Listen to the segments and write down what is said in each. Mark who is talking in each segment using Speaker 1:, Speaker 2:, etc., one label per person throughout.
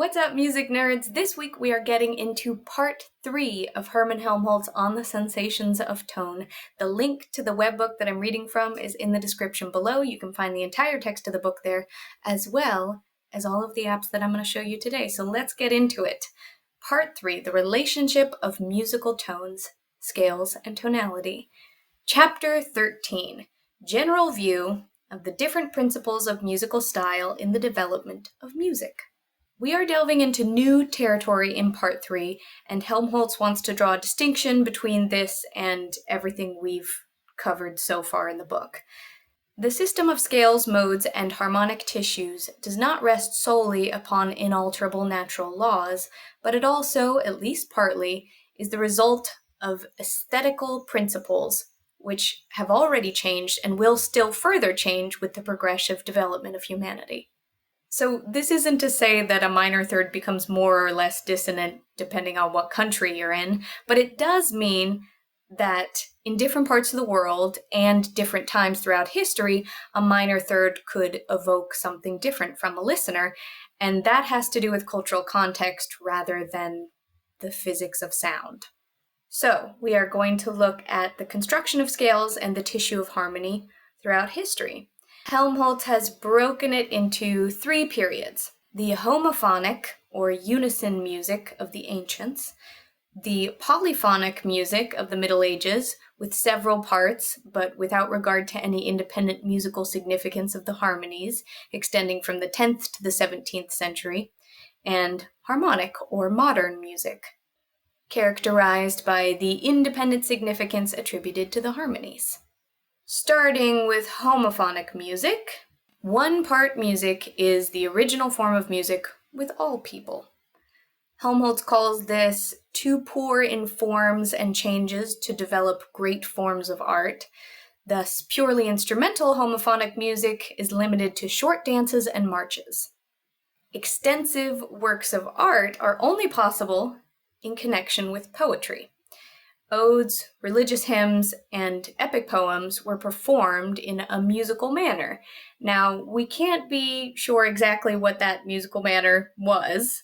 Speaker 1: What's up, music nerds? This week we are getting into part 3 of Hermann Helmholtz on the sensations of tone. The link to the webbook that I'm reading from is in the description below. You can find the entire text of the book there, as well as all of the apps that I'm going to show you today. So let's get into it. Part 3, the relationship of musical tones, scales, and tonality. Chapter 13, general view of the different principles of musical style in the development of music. We are delving into new territory in Part 3, and Helmholtz wants to draw a distinction between this and everything we've covered so far in the book. The system of scales, modes, and harmonic tissues does not rest solely upon inalterable natural laws, but it also, at least partly, is the result of esthetical principles, which have already changed and will still further change with the progressive development of humanity. So this isn't to say that a minor third becomes more or less dissonant depending on what country you're in, but it does mean that in different parts of the world and different times throughout history, a minor third could evoke something different from a listener, and that has to do with cultural context rather than the physics of sound. So we are going to look at the construction of scales and the tissue of harmony throughout history. Helmholtz has broken it into 3 periods: the homophonic, or unison music of the ancients, the polyphonic music of the Middle Ages, with several parts, but without regard to any independent musical significance of the harmonies, extending from the 10th to the 17th century, and harmonic, or modern music, characterized by the independent significance attributed to the harmonies. Starting with homophonic music, one-part music is the original form of music with all people. Helmholtz calls this too poor in forms and changes to develop great forms of art. Thus, purely instrumental homophonic music is limited to short dances and marches. Extensive works of art are only possible in connection with poetry. Odes, religious hymns, and epic poems were performed in a musical manner. Now, we can't be sure exactly what that musical manner was,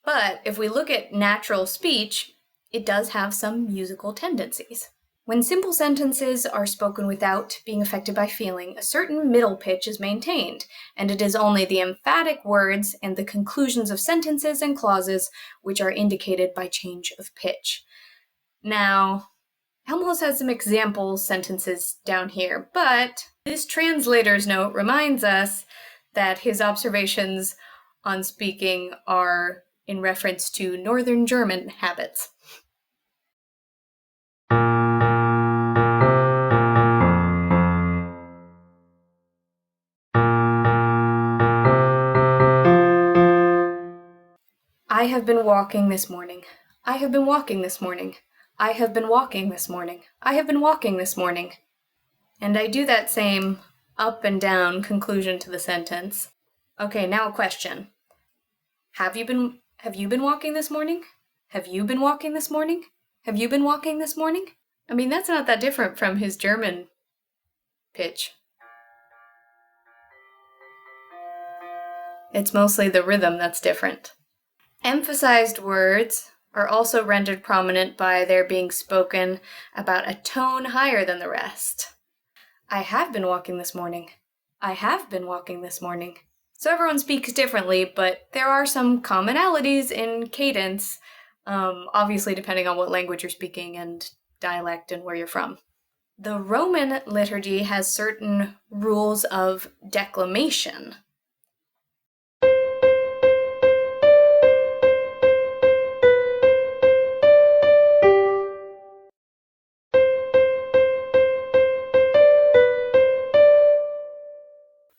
Speaker 1: but if we look at natural speech, it does have some musical tendencies. When simple sentences are spoken without being affected by feeling, a certain middle pitch is maintained, and it is only the emphatic words and the conclusions of sentences and clauses which are indicated by change of pitch. Now, Helmholtz has some example sentences down here, but this translator's note reminds us that his observations on speaking are in reference to Northern German habits. I have been walking this morning. I have been walking this morning. I have been walking this morning. I have been walking this morning. And I do that same up and down conclusion to the sentence. Okay, now a question. Have you been walking this morning? Have you been walking this morning? Have you been walking this morning? I mean, that's not that different from his German pitch. It's mostly the rhythm that's different. Emphasized words are also rendered prominent by their being spoken about a tone higher than the rest. I have been walking this morning. I have been walking this morning. So everyone speaks differently, but there are some commonalities in cadence, obviously depending on what language you're speaking and dialect and where you're from. The Roman liturgy has certain rules of declamation.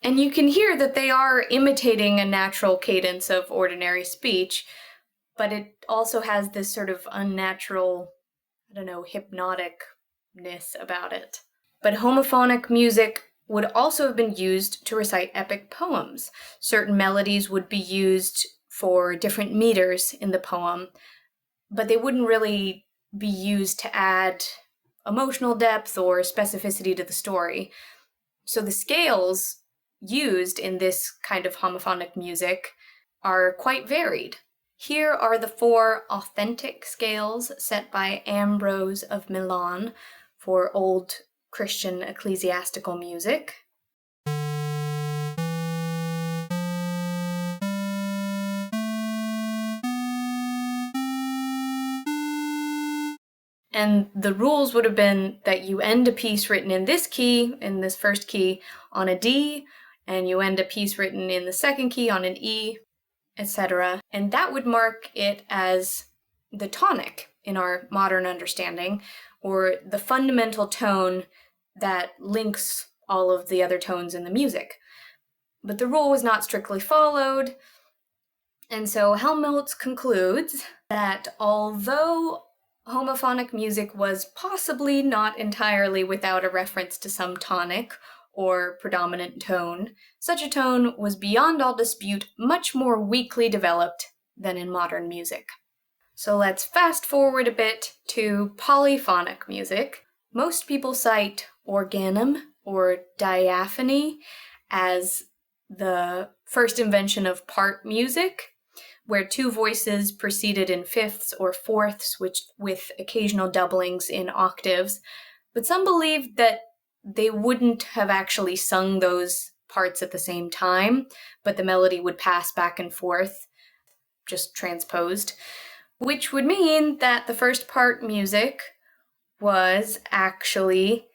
Speaker 1: And you can hear that they are imitating a natural cadence of ordinary speech, but it also has this sort of unnatural, hypnoticness about it. But homophonic music would also have been used to recite epic poems. Certain melodies would be used for different meters in the poem, but they wouldn't really be used to add emotional depth or specificity to the story. So the scales used in this kind of homophonic music are quite varied. Here are the 4 authentic scales set by Ambrose of Milan for Old Christian ecclesiastical music. And the rules would have been that you end a piece written in this key, in this first key, on a D, and you end a piece written in the second key on an E, etc. And that would mark it as the tonic in our modern understanding, or the fundamental tone that links all of the other tones in the music. But the rule was not strictly followed, and so Helmholtz concludes that although homophonic music was possibly not entirely without a reference to some tonic or predominant tone, such a tone was beyond all dispute much more weakly developed than in modern music. So let's fast forward a bit to polyphonic music. Most people cite organum or diaphony as the first invention of part music, where 2 voices proceeded in fifths or fourths, which with occasional doublings in octaves. But some believe that they wouldn't have actually sung those parts at the same time, but the melody would pass back and forth, just transposed, which would mean that the first part music was actually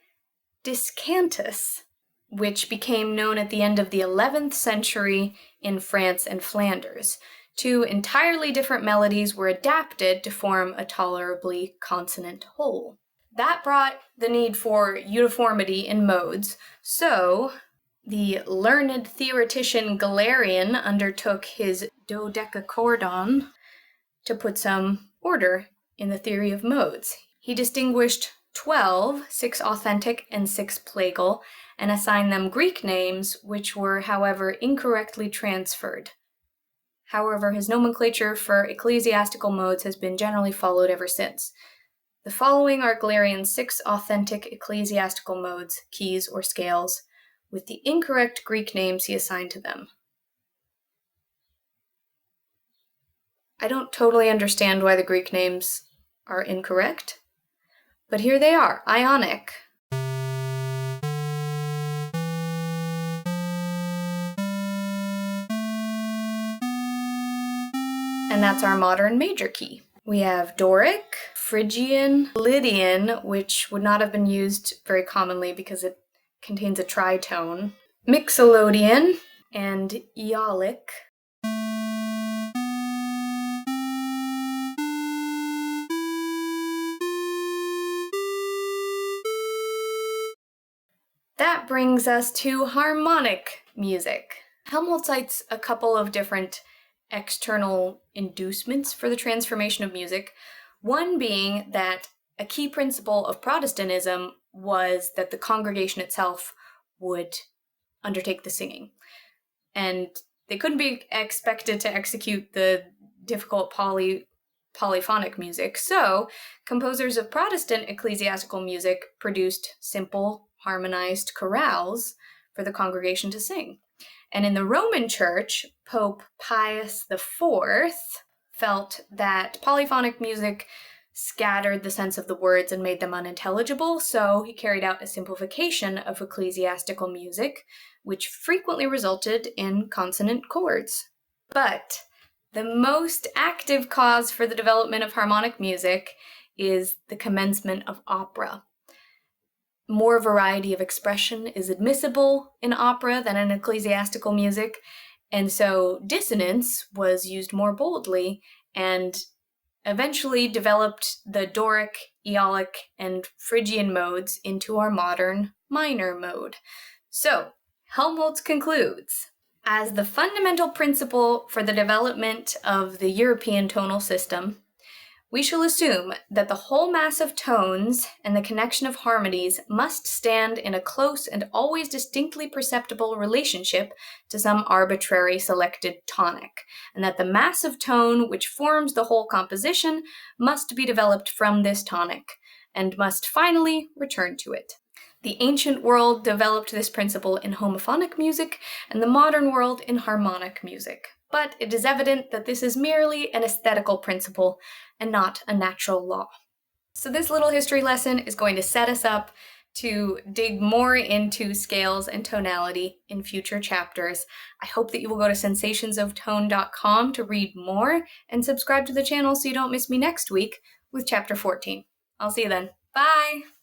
Speaker 1: discantus, which became known at the end of the 11th century in France and Flanders. 2 entirely different melodies were adapted to form a tolerably consonant whole. That brought the need for uniformity in modes, so the learned theoretician Galerian undertook his dodecachordon to put some order in the theory of modes. He distinguished 12, 6 authentic and 6 plagal, and assigned them Greek names, which were, however, incorrectly transferred. However, his nomenclature for ecclesiastical modes has been generally followed ever since. The following are Galerian's 6 authentic ecclesiastical modes, keys, or scales, with the incorrect Greek names he assigned to them. I don't totally understand why the Greek names are incorrect, but here they are. Ionic. And that's our modern major key. We have Doric, Phrygian, Lydian, which would not have been used very commonly because it contains a tritone, Mixolydian, and Aeolic. That brings us to harmonic music. Helmholtz cites a couple of different external inducements for the transformation of music, one being that a key principle of Protestantism was that the congregation itself would undertake the singing. And they couldn't be expected to execute the difficult polyphonic music, so composers of Protestant ecclesiastical music produced simple, harmonized chorales for the congregation to sing. And in the Roman Church, Pope Pius IV felt that polyphonic music scattered the sense of the words and made them unintelligible, so he carried out a simplification of ecclesiastical music, which frequently resulted in consonant chords. But the most active cause for the development of harmonic music is the commencement of opera. More variety of expression is admissible in opera than in ecclesiastical music, and so dissonance was used more boldly and eventually developed the Doric, Aeolic, and Phrygian modes into our modern minor mode. So, Helmholtz concludes, as the fundamental principle for the development of the European tonal system, we shall assume that the whole mass of tones and the connection of harmonies must stand in a close and always distinctly perceptible relationship to some arbitrary selected tonic, and that the mass of tone which forms the whole composition must be developed from this tonic, and must finally return to it. The ancient world developed this principle in homophonic music, and the modern world in harmonic music. but it is evident that this is merely an aesthetical principle and not a natural law. So this little history lesson is going to set us up to dig more into scales and tonality in future chapters. I hope that you will go to sensationsoftone.com to read more and subscribe to the channel so you don't miss me next week with chapter 14. I'll see you then. Bye!